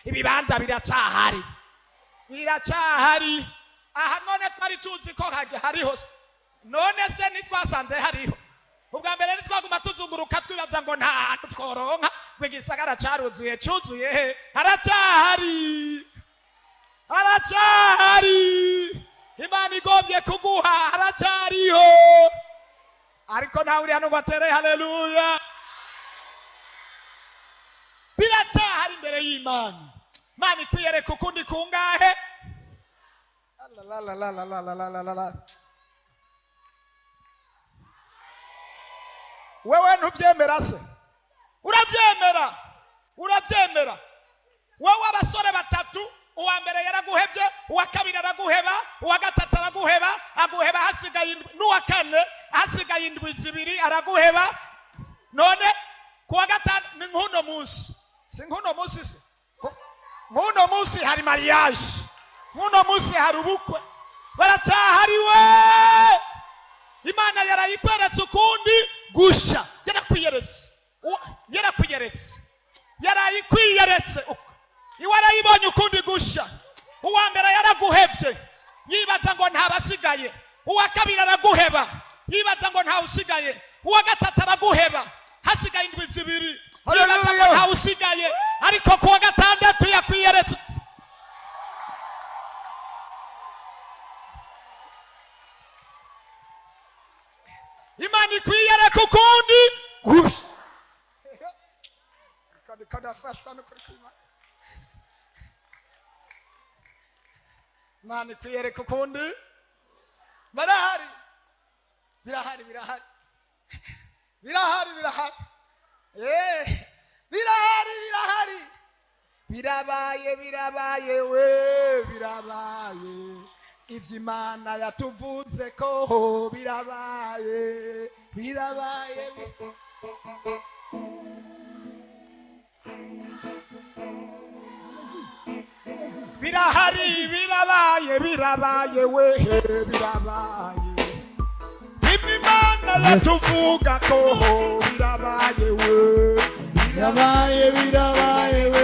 ibibanza biracahari aha none twari tuzi ko hariho se none se nitwasanze hariho ubwa mbere nitwaguma tuzunguruka twibaza ngo nta hantu tworonka ngo igisagara caruzuye cuzuye he haracahari Imana igomvye kuguha haracariho ariko ntawe uri hano ngo atere haleluya biracahari imbere y'Imana Imana ikwiyereka ukundi kungahe wewe ntubyemera se urabyemera wowe abasore batatu uwa mbere yaraguhebye uwa kabiri araguheba uwa gatatu araguheba aguheba hasigaye n'uwa kane hasigaye indwi zibiri araguheba none kuwa gatanu ni nk'uno munsi si nk'uno munsi se nk'uno munsi hari mariage nk'uno munsi hari ubukwe baracahariwe Imana yarayikweretse ukundi gusha yarayikwiyeretse iwarayibonye ukundi gusha uwa mbere yaraguhebye yibaza ngo ntabasigaye uwa kabiri araguheba yibaza ngo ntawusigaye uwa gatatu araguheba hasigaye indwi zibiri yibaza ngo ntawusigaye ariko kuwa gatandatu yakwiyeretse Imana ikwiyereka ukundi gusha kadafashwa no kurikirana Imana ikwiyereka ukundi birahari birabaye ivy'Imana yatuvuze ko birabaye ivy'Imana yatuvuga ko birabaye birabaye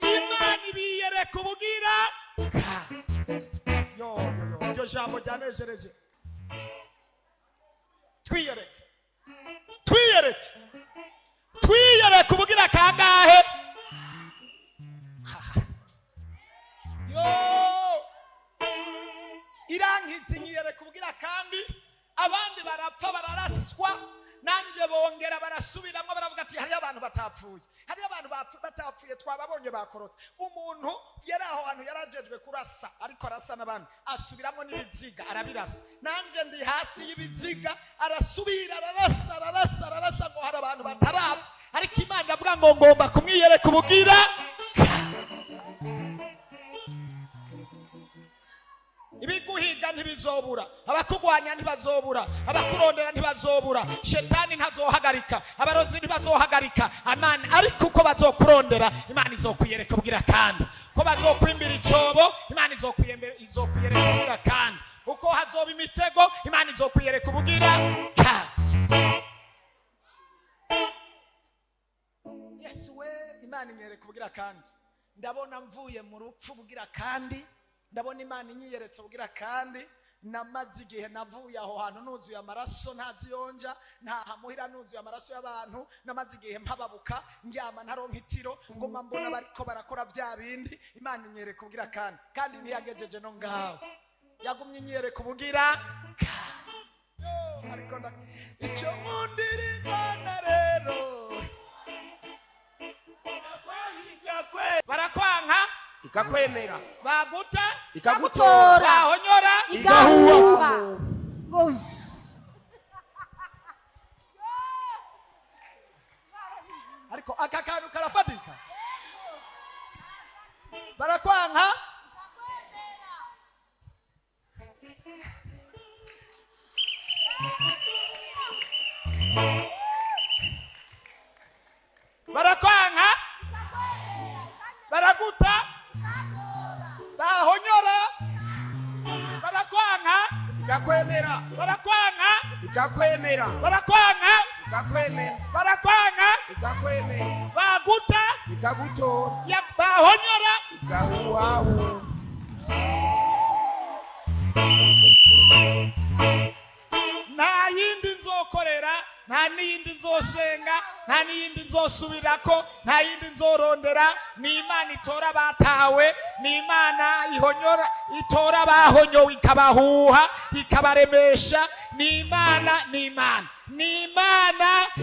Imana ibiyereka ubugira yo iryo jambo ryanejereje. Twiyereke ubugira kangahe. Yo irankizi nyiyereke ubugira kandi abandi barapfa bararaswa nanje bongera barasubiramwe baravuga ati hari abantu batapfuye, hari abantu batapfuye twababonye bakorotse. Umuntu yari aho hantu yarajejwe kurasa ariko arasa n'abandi asubiramo n'ibiziga arabirasa, nanje ndi hasi y'ibiziga arasubira ararasa ngo hari abantu batarapfa, ariko Imana avuga ngo ngomba kumwiyereka ubugira. Ibiguhiga ntibizobura, abakugwanya ntibazobura, abakurondera ntibazobura, shetani ntazohagarika, abarozi ntibazohagarika. Amana ariko uko bazokurondera Imana izokwiyereka ubugira kandi, uko bazokwimbira icobo Imana izokwiyereka ubugira kandi, uko hazoba imitego Imana izokwiyereka ubugira kandi. Yesu we Imana inyereka ubugira kandi. Ndabona mvuye mu rupfu ubugira kandi, ndabona Imana inyiyeretse ubugira kandi. Namaze igihe navuye aho hantu nuzuye amaraso ntaziyonja, ntahamuhira nuzuye amaraso y'abantu. Namaze igihe mpababuka ndyama ntaronka itiro, ngoma mbona bariko barakora bya bindi. Imana inyereka ubugira kandi ntiyagejeje no ngaho, yagumye inyereka ubugira kandi. Ariko icyo nkundira Imana rero barakwanka ikakwemera, baguta ikagutora, bahonyora igahuha. Ariko aka kantu karafatika. Barakwanka barakwanka baraguta bahonyora barakwanka ikakwemera, barakwanka ikakwemera, barakwanka ikakwemera, barakwanka ikakwemera, baguta ikagutora, bahonyora igahuhahu. nta yindi nzokorera, nta n'iyindi nzosenga, nta n'iyindi nzosubirako, nta yindi nzorondera. Ni Imana itora batawe, ni Imana ihonyora itora bahonyowe ikabahuha ikabaremesha. Ni Imana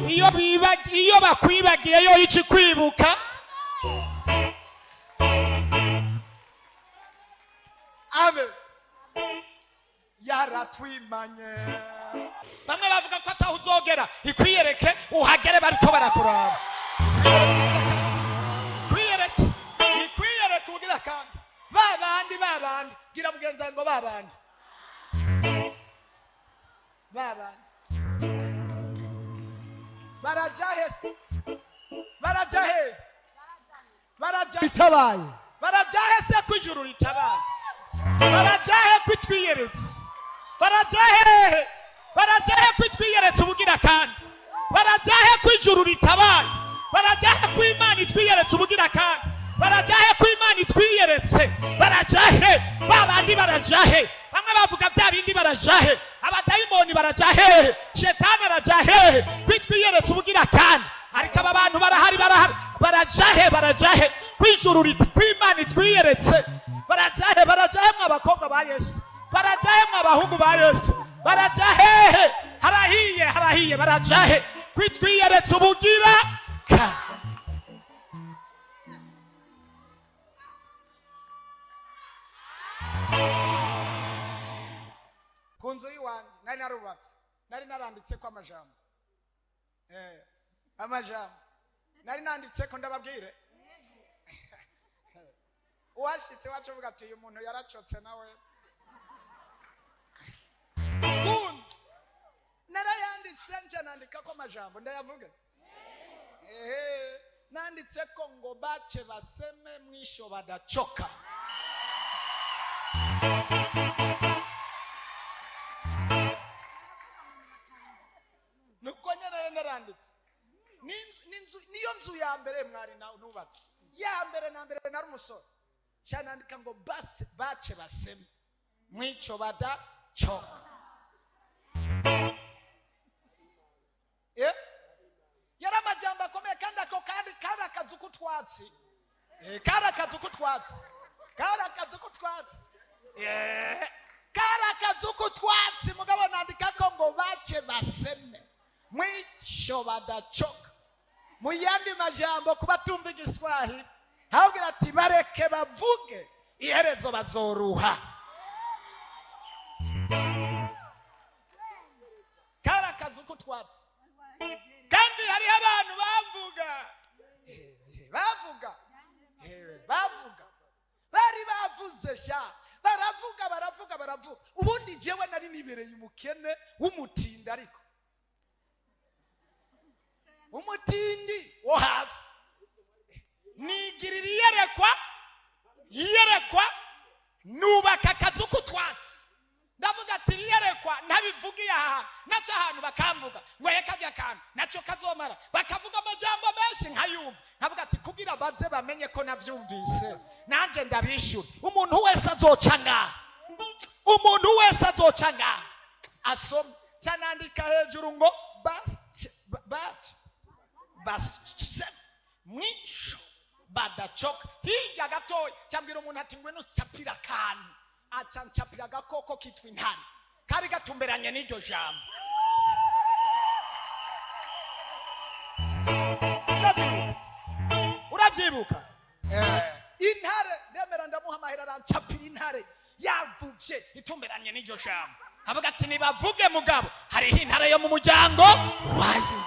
iyo bakwibagiye yo ici kwibuka. Amen. Yaratwimanye. Bamwe bavuga ko ataho uzogera, ikwiyereke uhagere bariko barakuraba. Ikwiyereke ubugira kandi. Babandi gira mugenza ngo babandi barajahe Itabaye, barajahe se kwijuru ritabaye, barajahe kwitwiyeretse, barajahe kwitwiyeretse ubugira kandi, barajahe kwijuru ritabaye, barajahe kw'Imana itwiyeretse ubugira kandi, barajahe kw'Imana itwiyeretse, barajahe babandi barajahe. Bamwe bavuga bya bindi barajahe, abadayimoni barajahe, shetani arajahe kwitwiyeretse ubugira kandi. Ariko aba bantu barahari barajahe kwijuru kw'Imana itwiyeretse, barajahe mw'abakobwa ba Yesu, barajahe mw'abahungu ba Yesu, barajahe harahiye barajahe kwitwiyeretse ubugira kandi. Kunzu yiwanje nari narubatse, nari naranditse ko amajambo nari nanditse ko ndababwire. Uwashitse wacu uvuga ati uyu muntu yaracotse nawe. Kunzu narayanditse nje nandika ko amajambo ndayavuge. Nanditse ko ngo bace baseme mwisho badachoka. Nuko nyene naranditse. Niyo nzu ya mbere mwari nubatse. Ya mbere na mbere nari umusore. Cyane andika ngo bace baseme. mwico badacoka. Yari amajambo akomeye kandi ako kari akazu k'utwatsi. Kari akazu k'utwatsi. Kari akazu k'utwatsi. Kari akazu k'utwatsi mugabo nandika ko ngo bace baseme mwico badacoka. Mu yandi majambo kuba tumva igiswahili habwira ati bareke bavuge iherezo bazoruha. Kari akazu k'utwatsi. Kandi hari abantu bavuga bari bavuze sha baravuga ubundi jewe nari nibereye umukene w'umutindi ariko umutindi wo hasi nigirira iyerekwa nubaka akazu k'utwatsi. Ndavuga ati iyerekwa ntabivugiye aha naca ahantu bakamvuga ngo yekajya kantu naco kazomara bakavuga amajambo menshi nkayumva nkavuga ati kugira baze bamenye ko navyumvise nanje ndabishura. Umuntu wese azoca ngaha asoma cyanandika hejuru ngo mwisho badacoka. Hirya gatoya cyambwira umuntu ati ngwino capira akantu aca ncapira agakoko kitwa intare kari gatumberanye n'iryo jambo. Uravyibuka? Intare ndemera ndamuha amahera arancapira intare yavuvye itumberanye n'iryo jambo. Avuga ati nibavuge mugabo hariho intare yo mu muryango wayo.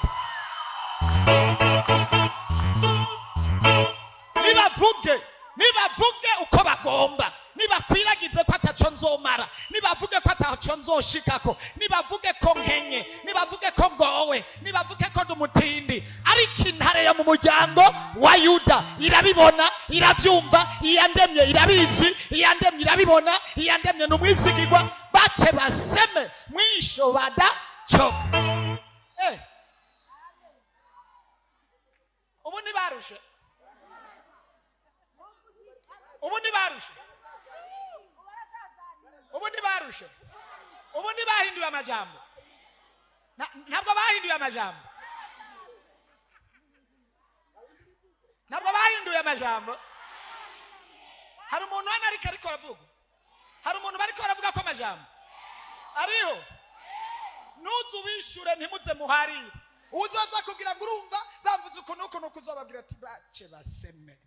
Nibavuge uko bagomba. Nibakwiragize ko ataco nzomara. Nibavuge ko ataco nzoshikako. Nibavuge ko nkenye. Nibavuge ko ngowe. Nibavuge ko ndumutindi. Ariko intare yo mu muryango wa Yuda irabibona, iravyumva, iyandemye irabizi, iyandemye irabibona, iyandemye numwizigirwa. Bace baseme mwisho badacoka. Ubu nibarushe. Ubu bahinduye amajambo. Ntabwo bahinduye amajambo. Hari umuntu hano ariko aravuga. Hari umuntu bariko baravuga ko amajambo. Ariho. Nuzu bishure ntimuze muharire. Uzoza kugira ngo urumva bamvuze ukuntu kuzobabwira ati bace baseme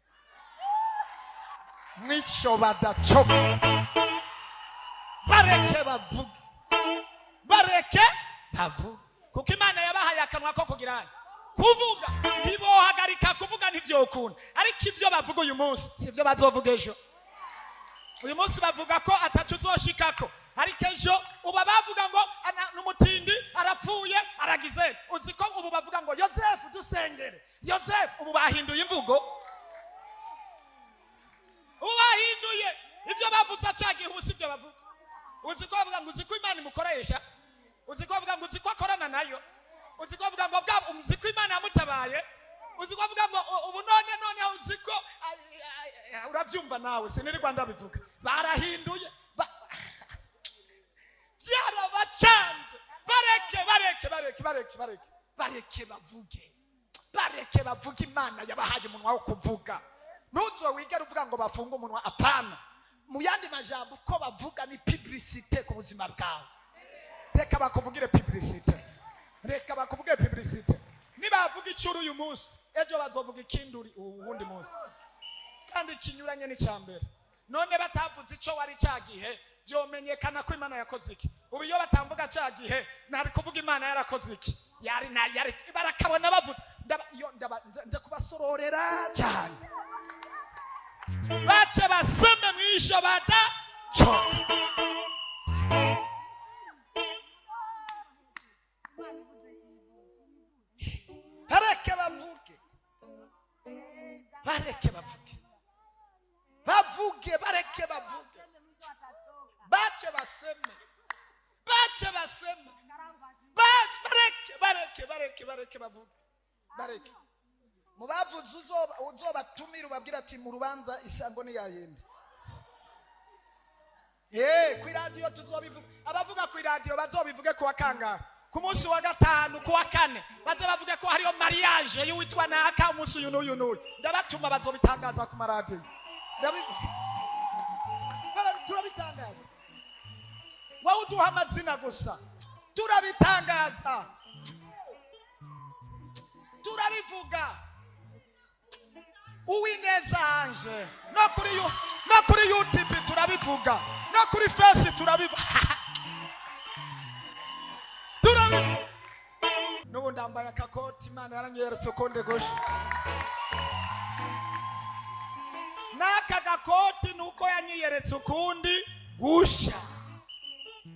mwico badacoka. Bareke bavuge kuko Imana yabahaye akanwa ko kugira kuvuga. Ntibohagarika kuvuga ntivyokunda ariko ivyo bavuga uyu munsi sivyo bazovuga ejo. Uyu munsi bavuga ko atacu uzoshikako ariko ejo uba bavuga ngo n'umutindi arapfuye aragize. Uziko ubu bavuga ngo Yozefu dusengere Yozefu. Ubu bahinduye imvugo. Ubu bahinduye ivyo bavuze acagiye ubu sivyo bavuga. Uziko bavuga ngo uziko Imana imukoresha. Uziko bavuga ngo uziko akorana nayo. Uziko bavuga ngo uziko Imana yamutabaye. Uziko bavuga ngo ubu none uziko uravyumva nawe sinirirwa ndabivuga. Barahinduye byarabacanze. Bareke bavuge. Imana yabahaye umunwa wo kuvuga. Nuzo wigera uvuga ngo bafunga umunwa apana. Mu yandi majambo ko bavuga ni publicité ku buzima bwawe. Reka bakuvugire publicité. Nibavuga icuru uyu munsi ejo bazovuga ikinduri uwundi munsi kandi kinyuranye n'icyambere. None batavuze ico wari cyagihe byomenyekana ko Imana yakoze iki. Ubu iyo batamvuga cyagihe nari kuvuga Imana yarakoze iki. Yari barakabona bavuga nze kubasororera cyane. Bace baseme mwisho badacoka. Bareke bavuge. Bareke bavuge. Bace baseme. Bareke bavuge. Bareke. Mubavuze uzobatumira ubabwira ati mu rubanza isango ni yayende. ku radio tuzobivuga. Abavuga ku radio bazobivuge kuwa kangahe? Ku munsi wa gatanu, kuwa kane baze bavuge ko hariyo mariage y'uwitwa naka umunsi uyu n'uyu n'uyu. Ndabatuma bazobitangaza ku maradiyo. Turabitangaza. Wowe uduha amazina gusa. Turabitangaza. Turabivuga. Uwineza anje. No kuri YouTube turabivuga. No kuri Facebook turabivuga. Nubu ndambaye akakoti Imana yaranyeretse uko ndegoshe. Naka gakoti nuko yanyeretse ukundi gusha.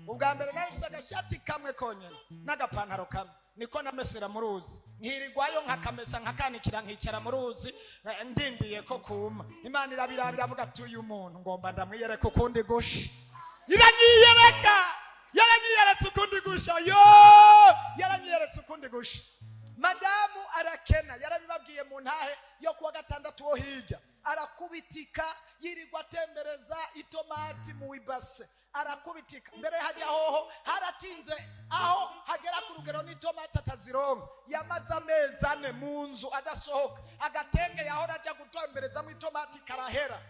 Ubwa mbere naruse agashati kamwe konyene n'agapantaro kamwe niko namesera mu ruzi. Nkirirwayo nkakamesa nkakanikira nkicara mu ruzi ndindiye ko kuma. Imana irabirabira avuga ati uyu muntu ngomba ndamwiyereka ukundi gusha. Yaranyeretse ukundi gusha. Yaranyeretse ukundi gusha. Madamu arakena yarabibabwiye mu ntahe yo kuwa gatandatu wo hirya. Arakubitika yirirwa atembereza itomati mu ibase. Arakubitika mbere hajya hoho haratinze aho hagera ku rugero n'itomati atazironka. Yamaze amezi 4 mu nzu adasohoka. Agatenge yahora ajya gutombereza mu itomati karahera.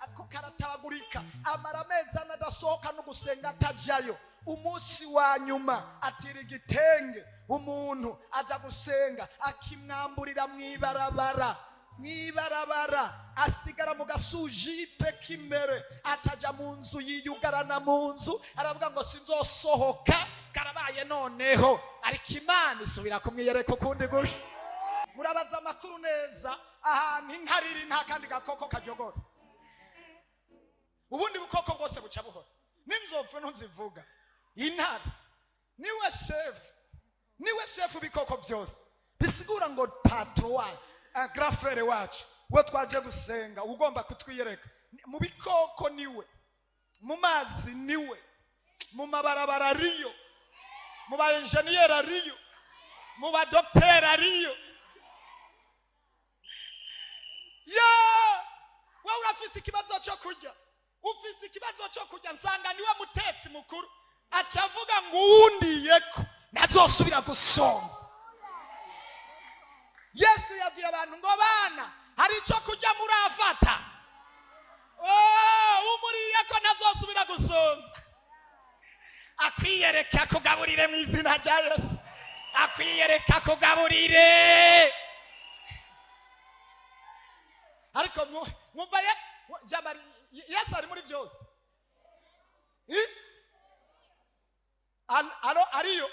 Ako karatabagurika. Amara amezi 4 adasohoka no gusenga atajayo. Umunsi wa nyuma atira igitenge umuntu aja gusenga akimwamburira mwibarabara asigara mu gasujipe kimere acaja mu nzu yiyugarana mu nzu aravuga ngo sinzosohoka karabaye noneho ariko Imana isubira kumwiyereka ukundi gusha. Murabaza amakuru neza ahantu inkariri nta kandi gakoko kajogora. Ubundi bukoko bwose buca buhora n'inzopfu ntuzivuga. Intare niwe chef bikoko byose. Bisigura ngo patro wa grafrere wacu we twaje gusenga ugomba kutwiyereka. Mu bikoko niwe, mu mazi niwe, mu mabarabara ariyo, mu ba engineer ariyo, mu ba docteur ariyo. Wewe urafise ikibazo cyo kurya, ufise ikibazo cyo kurya nsanga niwe mutetsi mukuru. Acavuga ngo uwundiyeko nazosubira gusonza. Yesu yabwiye abantu ngo bana hari icyo kurya murafata. Umuriyeko nazosubira gusonza. Akwiyereka kugaburire mu izina rya Yesu. Akwiyereka kugaburire. Ariko mwumva jamari Yesu ari muri byose. Ariyo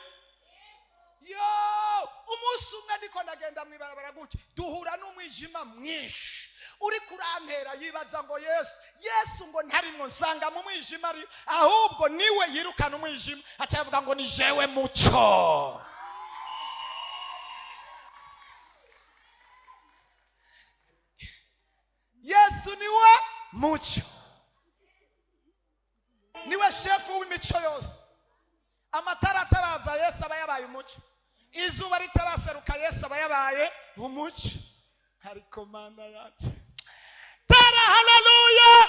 umunsi umwe niko nagenda mwibarabara gutya duhura n'umwijima mwinshi uri kurantera yibaza ngo Yesu ngo ntarimwo nsanga mu mwijima ari ahubwo niwe yirukana umwijima acavuga ngo ni jewe muco. Yesu niwe muco, niwe shefu w'imico yose. Amatara ataraza Yesu aba yabaye umuco. Izuba ritaraseruka Yesu aba yabaye umuco. Ariko Mana yacu tara haleluya.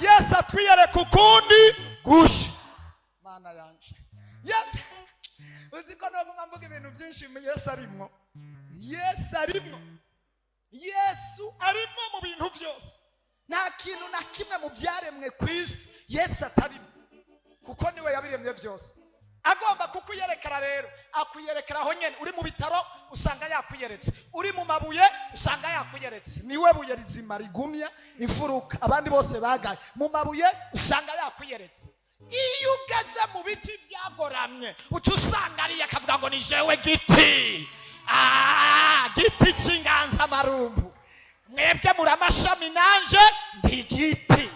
Yesu atwiyereka ukundi gusha. Mana yacu Yesu uziko no mvuga ibintu byinshi mu Yesu arimo. Yesu arimo mu bintu byose. Nta kintu na kimwe mu byaremwe ku isi Yesu atarimo, kuko niwe yabiremye byose. Agomba kukuyerekera rero, akuyerekera aho nyene. Uri mu bitaro usanga yakwiyeretse, uri mu mabuye usanga yakwiyeretse. Niwe buye rizima rigumya imfuruka abandi bose bagaye. Mu mabuye usanga yakwiyeretse. Iyo ugeze mu biti byagoramye uca usanga ari akavuga ngo ni jewe giti. Giti cy'inganza marumbu. Mwebwe muri amashami nanje ndi giti.